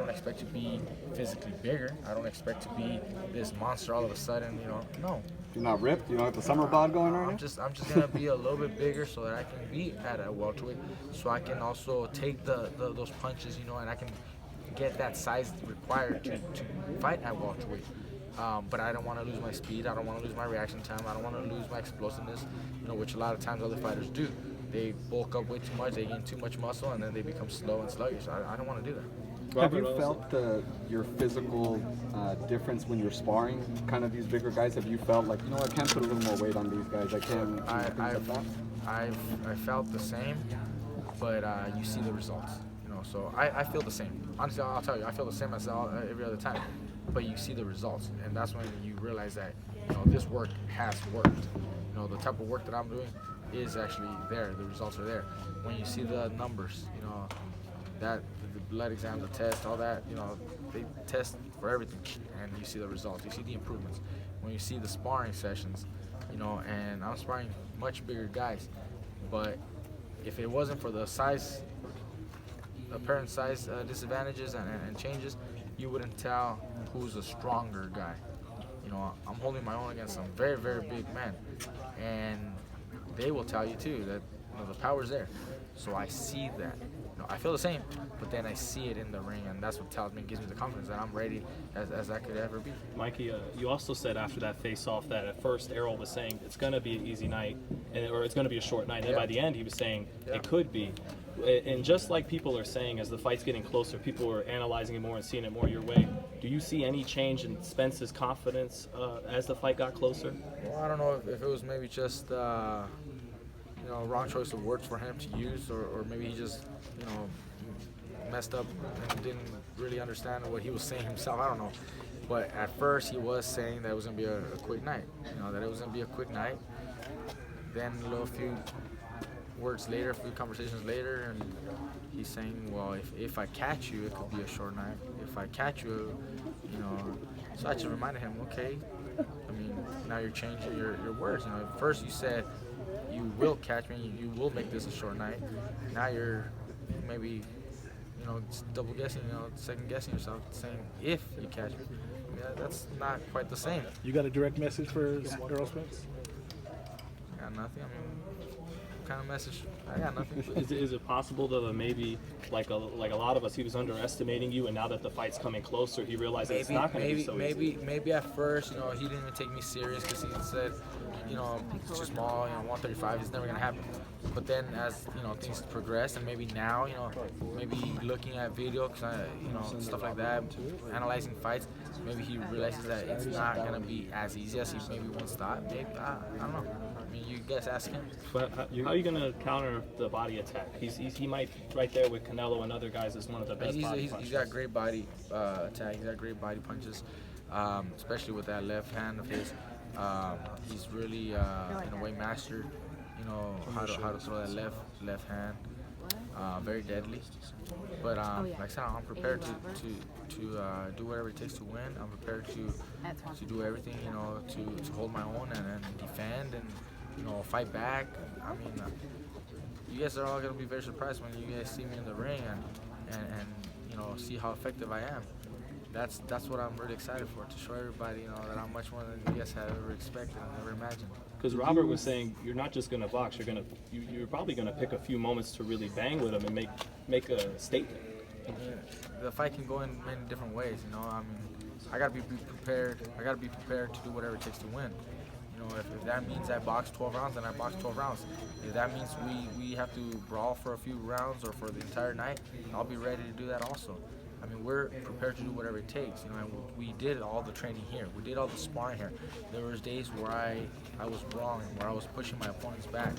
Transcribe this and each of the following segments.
don't expect to be physically bigger. I don't expect to be this monster all of a sudden. No. You're not ripped. You don't have the summer bod going on. I'm just gonna be a little bit bigger so that I can be at a welterweight, so I can also take those punches, and I can get that size required to fight at welterweight. But I don't want to lose my speed. I don't want to lose my reaction time. I don't want to lose my explosiveness, which a lot of times other fighters do. They bulk up way too much, they gain too much muscle, and then they become slow and sluggish. I don't want to do that. Have you felt your physical difference when you're sparring kind of these bigger guys? Have you felt like, I can't put a little more weight on these guys? I can. I felt the same, but you see the results. So I feel the same. Honestly, I'll tell you, I feel the same as every other time. But you see the results, and that's when you realize that this work has worked. The type of work that I'm doing is actually there. The results are there. When you see the numbers, that the blood exams, the test, all that, they test for everything, and you see the results. You see the improvements. When you see the sparring sessions, and I'm sparring much bigger guys, but if it wasn't for the apparent size disadvantages and changes, you wouldn't tell who's a stronger guy. I'm holding my own against some very, very big men, and they will tell you too that the power's there. So I see that. I feel the same, but then I see it in the ring, and that's what tells me, gives me the confidence that I'm ready as I could ever be. Mikey, you also said after that face-off that at first Errol was saying it's going to be an easy night, or it's going to be a short night, and then by the end he was saying it could be. And just like people are saying, as the fight's getting closer, people are analyzing it more and seeing it more your way. Do you see any change in Spence's confidence as the fight got closer? Well, I don't know if it was maybe just wrong choice of words for him to use, or maybe he just messed up and didn't really understand what he was saying himself. I don't know. But at first he was saying that it was going to be a quick night. That it was going to be a quick night. Then a few words later, a few conversations later, and he's saying, well, if I catch you, it could be a short night. If I catch you, so I just reminded him, okay, now you're changing your words. At first you said you will catch me, you will make this a short night. Now you're maybe, double guessing, second guessing yourself, saying if you catch me. Yeah, that's not quite the same. You got a direct message for Errol Spence? I got nothing. What kind of message? I got nothing. Is it possible though that maybe like a lot of us, he was underestimating you, and now that the fight's coming closer, he realized that it's not going to be so easy? Maybe at first, he didn't even take me serious because he said, it's too small, 135 is never going to happen. But then as, things progress, and maybe now, maybe looking at video, stuff like that, analyzing fights, maybe he realizes that it's not going to be as easy as he maybe once thought. Maybe, I don't know. You guys ask him. But how are you going to counter the body attack? He might right there with Canelo and other guys as one of the best body punchers. He's got great body attack. He's got great body punches, especially with that left hand of his. He's really, in a way, mastered, how to throw that left hand. Very deadly. But like I said, I'm prepared to do whatever it takes to win. I'm prepared to do everything, to hold my own and defend and fight back. You guys are all gonna be very surprised when you guys see me in the ring and see how effective I am. That's what I'm really excited for, to show everybody that I'm much more than you guys have ever expected and ever imagined. Because Robert was saying you're not just gonna box, you're probably gonna pick a few moments to really bang with him and make a statement. The fight can go in many different ways. I gotta be prepared. I gotta be prepared to do whatever it takes to win. If that means I box 12 rounds, then I box 12 rounds. If that means we have to brawl for a few rounds or for the entire night, I'll be ready to do that also. We're prepared to do whatever it takes. And we did all the training here. We did all the sparring here. There was days where I was wrong, where I was pushing my opponents back,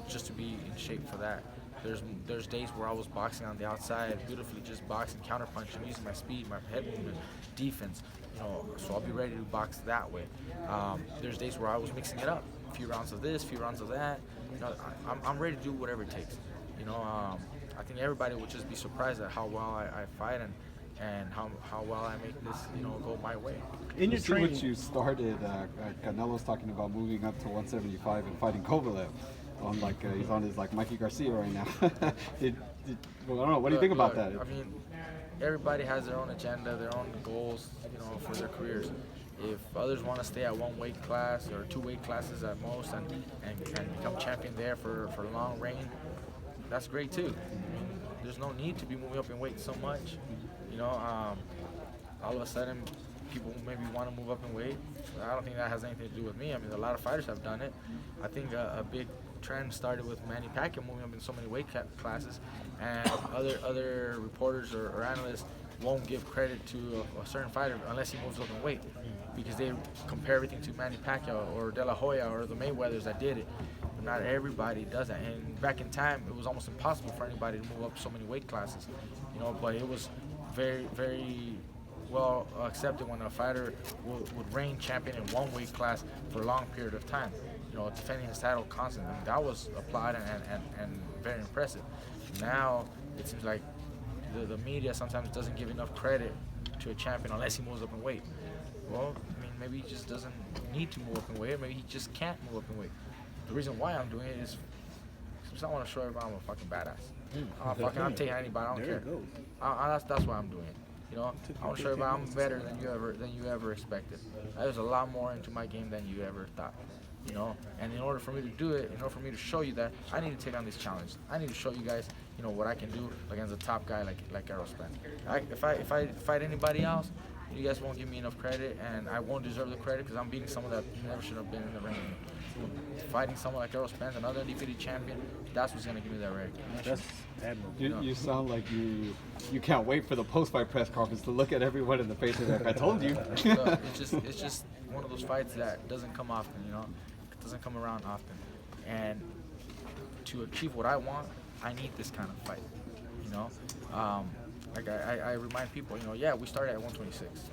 just to be in shape for that. There's days where I was boxing on the outside beautifully, just boxing, counterpunching, using my speed, my head movement, defense. So I'll be ready to box that way. There's days where I was mixing it up, a few rounds of this, a few rounds of that. I'm ready to do whatever it takes. I think everybody would just be surprised at how well I fight and how well I make this go my way. In your training, what you started, Canelo's talking about moving up to 175 and fighting Kovalev. He's on his Mikey Garcia right now. I don't know. What do you think about that? everybody has their own agenda, their own goals, you know, for their careers. If others want to stay at one weight class or 2 weight classes at most and become champion there for long reign, that's great too. I mean, there's no need to be moving up in weight so much. You know, all of a sudden, people maybe want to move up in weight. I don't think that has anything to do with me. I mean, a lot of fighters have done it. I think a big trend started with Manny Pacquiao moving up in so many weight classes, and other reporters or analysts won't give credit to a certain fighter unless he moves up in weight, because they compare everything to Manny Pacquiao or De La Hoya or the Mayweathers that did it. But not everybody does that. And back in time, it was almost impossible for anybody to move up so many weight classes, you know. But it was very, very well accepted when a fighter would reign champion in one weight class for a long period of time, you know, defending his title constantly. I mean, that was applauded and very impressive. Now it seems like the media sometimes doesn't give enough credit to a champion unless he moves up in weight. Well, I mean, maybe he just doesn't need to move up in weight, or maybe he just can't move up in weight. The reason why I'm doing it is because I want to show everybody I'm a fucking badass. I'm taking anybody, I don't care. That's why I'm doing it. You know, I want to show everybody I'm better than you ever expected. There's a lot more into my game than you ever thought. You know, and in order for me to do it, in order for me to show you that, I need to take on this challenge. I need to show you guys, you know, what I can do against a top guy like Errol Spence. If I fight anybody else, you guys won't give me enough credit, and I won't deserve the credit because I'm beating someone that never should have been in the ring. Fighting someone like Errol Spence, another undefeated champion, that's what's gonna give me that recognition. That's admirable. You sound like you can't wait for the post-fight press conference to look at everyone in the face and be like, I told you. So it's just one of those fights that doesn't come often, you know. It doesn't come around often. And to achieve what I want, I need this kind of fight, you know. Like I remind people, you know, yeah, we started at 126.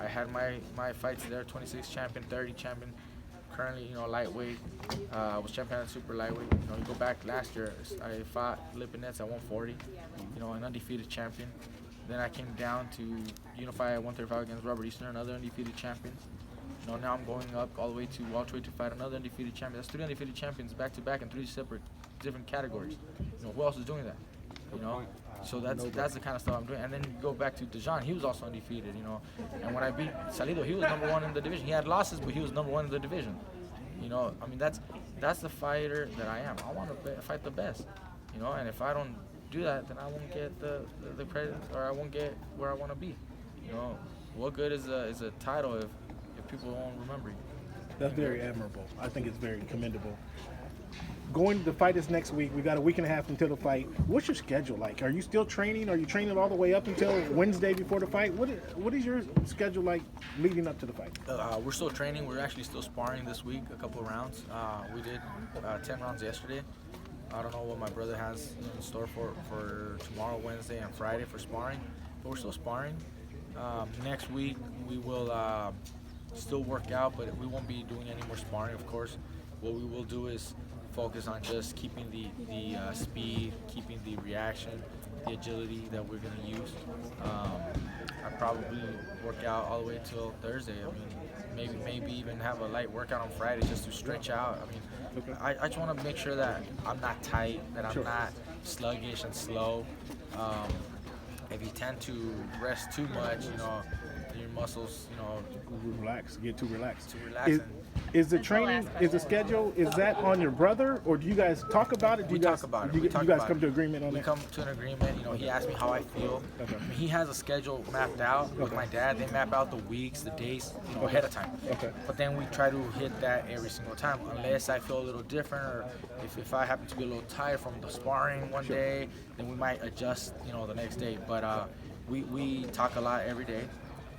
I had my fights there, 26 champion, 30 champion. Currently, you know, lightweight. I was champion at super lightweight. You know, you go back last year, I fought Lipinets at 140. You know, an undefeated champion. Then I came down to unify at 135 against Robert Easter, another undefeated champion. You know, now I'm going up all the way to welterweight to fight another undefeated champion. That's 3 undefeated champions back to back in 3 separate different categories. You know, who else is doing that? You know, so that's the kind of stuff I'm doing. And then you go back to Dejan, he was also undefeated, you know. And when I beat Salido, he was #1 in the division. He had losses, but he was #1 in the division. You know, I mean, that's the fighter that I am. I want to fight the best, you know. And if I don't do that, then I won't get the credit, or I won't get where I want to be. You know, what good is a title if people won't remember you? That's very admirable. I think it's very commendable. Going to the fight is next week. We got a week and a half until the fight. What's your schedule like? Are you still training? Are you training all the way up until Wednesday before the fight? What is your schedule like leading up to the fight? We're still training. We're actually still sparring this week, a couple of rounds. We did 10 rounds yesterday. I don't know what my brother has in store for tomorrow, Wednesday, and Friday for sparring, but we're still sparring. Next week we will still work out, but we won't be doing any more sparring, of course. What we will do is focus on just keeping the speed, keeping the reaction, the agility that we're going to use. I probably work out all the way until Thursday. I mean, maybe even have a light workout on Friday just to stretch out. I mean, I just want to make sure that I'm not tight, that I'm not sluggish and slow. If you tend to rest too much, you know, your muscles, you know, Relax, get too relaxed. Is the training, is the schedule, is that on your brother, or do you guys talk about it? We talk about it. You guys come to agreement on that? We come to an agreement. You know, he asked me how I feel. Okay. I mean, he has a schedule mapped out with my dad. They map out the weeks, the days, you know, ahead of time. Okay. But then we try to hit that every single time, unless I feel a little different, or if I happen to be a little tired from the sparring one day, then we might adjust, you know, the next day. But we talk a lot every day.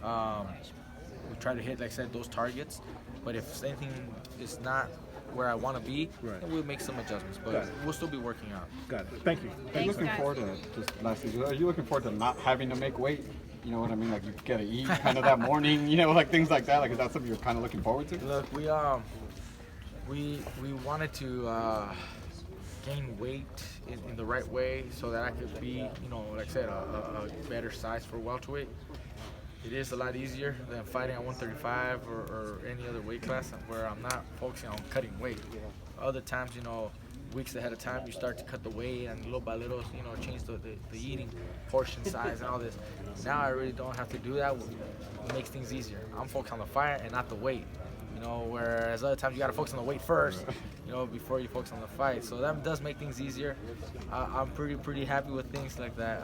We try to hit, like I said, those targets. But if anything is not where I want to be, then we'll make some adjustments. But we'll still be working out. Got it. Thank you. Are you looking forward to, just lastly, are you looking forward to not having to make weight? You know what I mean? Like you gotta eat kind of that morning, you know, like things like that. Like is that something you're kind of looking forward to? Look, we wanted to gain weight in the right way so that I could be, you know, like I said, a better size for welterweight. It is a lot easier than fighting at 135 or any other weight class where I'm not focusing on cutting weight. Other times, you know, weeks ahead of time, you start to cut the weight and little by little, you know, change the eating portion size and all this. Now I really don't have to do that. It makes things easier. I'm focused on the fight and not the weight. You know, whereas other times you got to focus on the weight first, you know, before you focus on the fight. So that does make things easier. I'm pretty happy with things like that.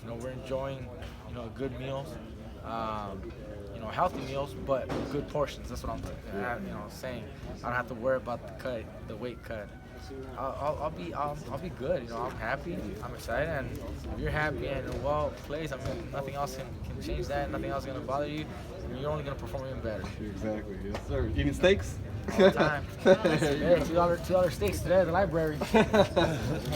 You know, we're enjoying, you know, good meals, you know, healthy meals, but good portions. That's what I'm, you know, saying. I don't have to worry about the weight cut. I'll be good. You know, I'm happy. I'm excited, and if you're happy and you're well placed, I mean, nothing else can change that. Nothing else is gonna bother you. You're only gonna perform even better. Exactly. Yes, sir. Eating steaks? All the time. Hey, $2 steaks today at the library.